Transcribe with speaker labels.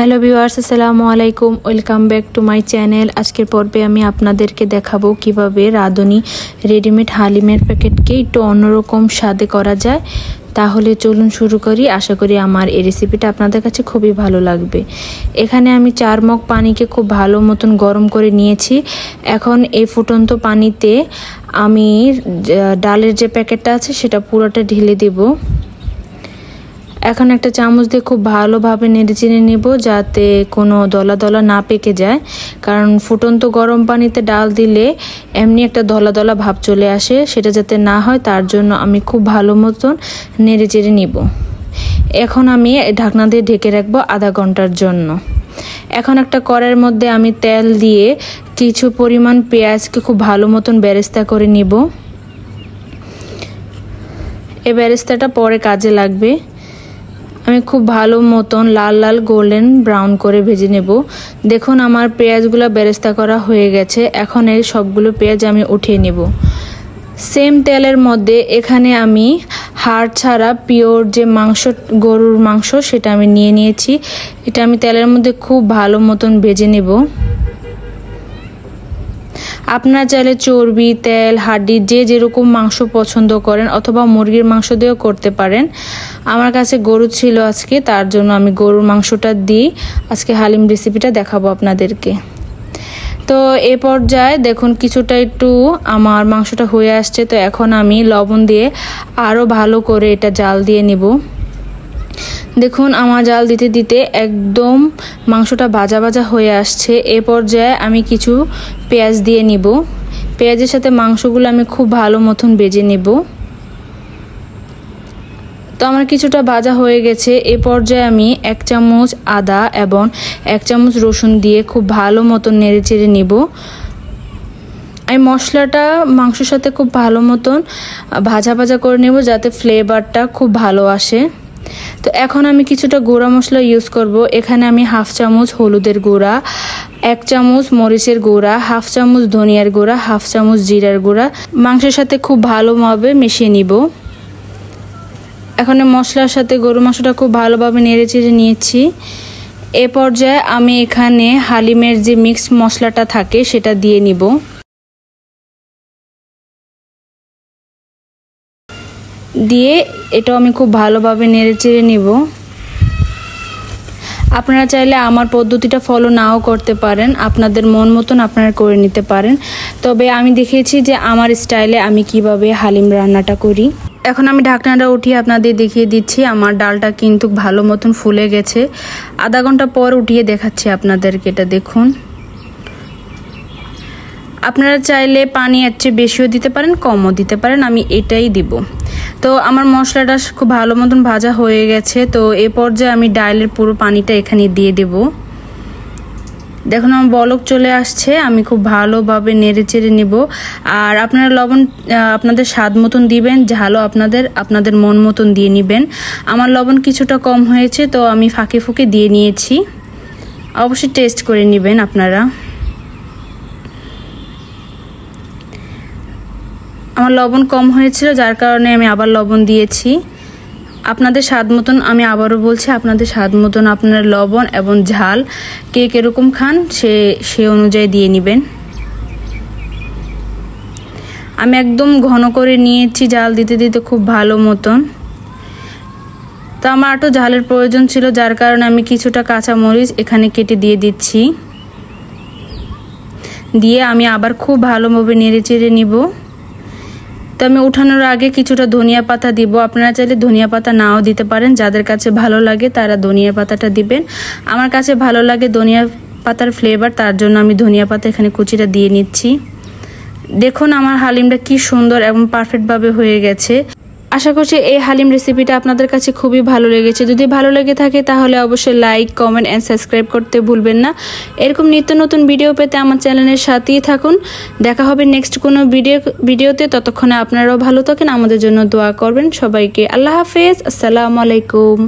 Speaker 1: Hello viewers আসসালামু আলাইকুম welcome back to my channel. আজকের পর্বে আমি আপনাদেরকে দেখাবো কিভাবে রাঁধুনি রেডিমেড হালিমের প্যাকেটকে একটু অন্যরকম স্বাদে করা যায়। তাহলে চলুন শুরু করি। আশা করি আমার এই রেসিপিটা আপনাদের কাছে খুবই ভালো লাগবে। এখানে আমি 4 মগ পানিকে খুব ভালো মতন গরম করে নিয়েছি। এখন এই ফুটন্ত পানিতে আমি ডালের যে প্যাকেটটা আছে সেটা পুরোটা ঢেলে দেব। এখন একটা চামচ দিয়ে খুব ভালোভাবে নেড়েচেড়ে নেব যাতে কোনো দলা দলা না পেকে যায়, কারণ ফুটন্ত গরম পানিতে ডাল দিলে এমনি একটা দলা দলা ভাব চলে আসে, সেটা যাতে না হয় তার জন্য আমি খুব ভালো মতন নেড়েচেড়ে নিব। এখন আমি ঢাকনা দিয়ে ঢেকে রাখবো আধা ঘন্টার জন্য। এখন একটা কড়াইয়ের মধ্যে আমি তেল দিয়ে কিছু পরিমাণ পেঁয়াজকে খুব ভালো মতন বেরেস্তা করে নিব। এই বেরেস্তাটা পরে কাজে লাগবে। আমি খুব ভালো মতন লাল লাল গোল্ডেন ব্রাউন করে ভেজে নেব। দেখুন আমার পেঁয়াজগুলো বেরেস্তা করা হয়ে গেছে। এখন এই সবগুলো পেঁয়াজ আমি উঠিয়ে নেব। সেম তেলের মধ্যে এখানে আমি হাড় ছাড়া পিওর যে মাংস, গরুর মাংস, সেটা আমি নিয়ে নিয়েছি। এটা আমি তেলের মধ্যে খুব ভালো মতন ভেজে নেব। আপনারা চাইলে চর্বি, তেল, হাড্ডি যে যেরকম মাংস পছন্দ করেন অথবা মুরগির মাংস দিয়েও করতে পারেন। আমার কাছে গরু ছিল আজকে, তার জন্য আমি গরুর মাংসটা দিয়ে আজকে হালিম রেসিপিটা দেখাবো আপনাদেরকে। তো এই পর্যায়ে দেখুন কিছুটা একটু আমার মাংসটা হয়ে আসছে। তো এখন আমি লবণ দিয়ে আরও ভালো করে এটা জাল দিয়ে নেব। দেখুন আমার জাল দিতে দিতে একদম মাংসটা ভাজা ভাজা হয়ে আসছে। এ পর্যায়ে আমি কিছু পেঁয়াজ দিয়ে নিব। পেঁয়াজের সাথে মাংসগুলো আমি খুব ভালো মতন ভেজে নেব। তো আমার কিছুটা ভাজা হয়ে গেছে। এ পর্যায়ে আমি 1 চামচ আদা এবং 1 চামচ রসুন দিয়ে খুব ভালো মতন নেড়েচেড়ে নিব। আমি মশলাটা মাংসের সাথে খুব ভালো মতন ভাজা ভাজা করে নেব যাতে ফ্লেভারটা খুব ভালো আসে। তো এখন আমি কিছুটা গুঁড়া মশলা ইউজ করব। এখানে আমি 1/2 চামচ হলুদের গুঁড়া, 1 চামচ মরিচের গুঁড়া, 1/2 চামচ ধনিয়ার গুঁড়া, 1/2 চামচ জিরার গুঁড়া মাংসের সাথে খুব ভালোভাবে মিশিয়ে নিব। এখন মশলার সাথে গরু মাংসটা খুব ভালোভাবে নেড়েচেড়ে নিয়েছি। এ পর্যায়ে আমি এখানে হালিমের যে মিক্স মশলাটা থাকে সেটা দিয়ে নিব। দিয়ে এটাও আমি খুব ভালোভাবে নেড়েচেড়ে নিব। আপনারা চাইলে আমার পদ্ধতিটা ফলো নাও করতে পারেন, আপনাদের মন মতন আপনারা করে নিতে পারেন। তবে আমি দেখিয়েছি যে আমার স্টাইলে আমি কিভাবে হালিম রান্নাটা করি। এখন আমি ঢাকনাটা উঠিয়ে আপনাদের দেখিয়ে দিচ্ছি। আমার ডালটা কিন্তু ভালো মতন ফুলে গেছে। আধা ঘন্টা পর উঠিয়ে দেখাচ্ছি আপনাদেরকে। এটা দেখুন, আপনারা চাইলে পানি এর চেয়ে বেশিও দিতে পারেন, কমও দিতে পারেন, আমি এটাই দিব। তো আমার মশলাটা খুব ভালো মতন ভাজা হয়ে গেছে। তো এ পর্যায়ে আমি ডালের পুরো পানিটা এখানে দিয়ে দেব। দেখুন আমার বলক চলে আসছে। আমি খুব ভালোভাবে নেড়েচেড়ে নেব। আর আপনারা লবণ আপনাদের স্বাদ মতন দিবেন, ঝালও আপনাদের মন মতন দিয়ে নেবেন। আমার লবণ কিছুটা কম হয়েছে, তো আমি ফাঁকে ফুঁকে দিয়ে নিয়েছি। অবশ্যই টেস্ট করে নেবেন আপনারা। আমার লবণ কম হয়েছিল যার কারণে আমি আবার লবণ দিয়েছি। আপনাদের স্বাদ মতন, আমি আবারও বলছি, আপনাদের স্বাদ মতন আপনার লবণ এবং ঝাল কে কিরকম খান সে অনুযায়ী দিয়ে নেবেন। আমি একদম ঘন করে নিয়েছি জাল দিতে দিতে খুব ভালো মতন। তো আমার একটু ঝালের প্রয়োজন ছিল যার কারণে আমি কিছুটা কাঁচামরিচ এখানে কেটে দিয়ে দিচ্ছি। দিয়ে আমি আবার খুব ভালোভাবে নেড়েচেড়ে নিব। তো আমি উঠানোর আগে কিছুটা ধনিয়া পাতা দিব। আপনারা চাইলে ধনিয়া পাতা নাও দিতে পারেন, যাদের কাছে ভালো লাগে তারা ধনিয়া পাতাটা দিবেন। আমার কাছে ভালো লাগে ধনিয়া পাতার ফ্লেভার, তার জন্য আমি ধনিয়া পাতা এখানে কুচিটা দিয়ে নিচ্ছি। দেখুন আমার হালিমটা কি সুন্দর এবং পারফেক্টভাবে হয়ে গেছে। আশা করছি এই হালিম রেসিপিটা আপনাদের কাছে খুবই ভালো লেগেছে। যদি ভালো লেগে থাকে তাহলে অবশ্যই লাইক, কমেন্ট এন্ড সাবস্ক্রাইব করতে ভুলবেন না। এরকম নিত্য নতুন ভিডিও পেতে আমার চ্যানেলের সাথেই থাকুন। দেখা হবে নেক্সট কোনো ভিডিওতে। ততক্ষণে আপনারাও ভালো থাকেন, আমাদের জন্য দোয়া করবেন। সবাইকে আল্লাহ হাফেজ, আসসালামু আলাইকুম।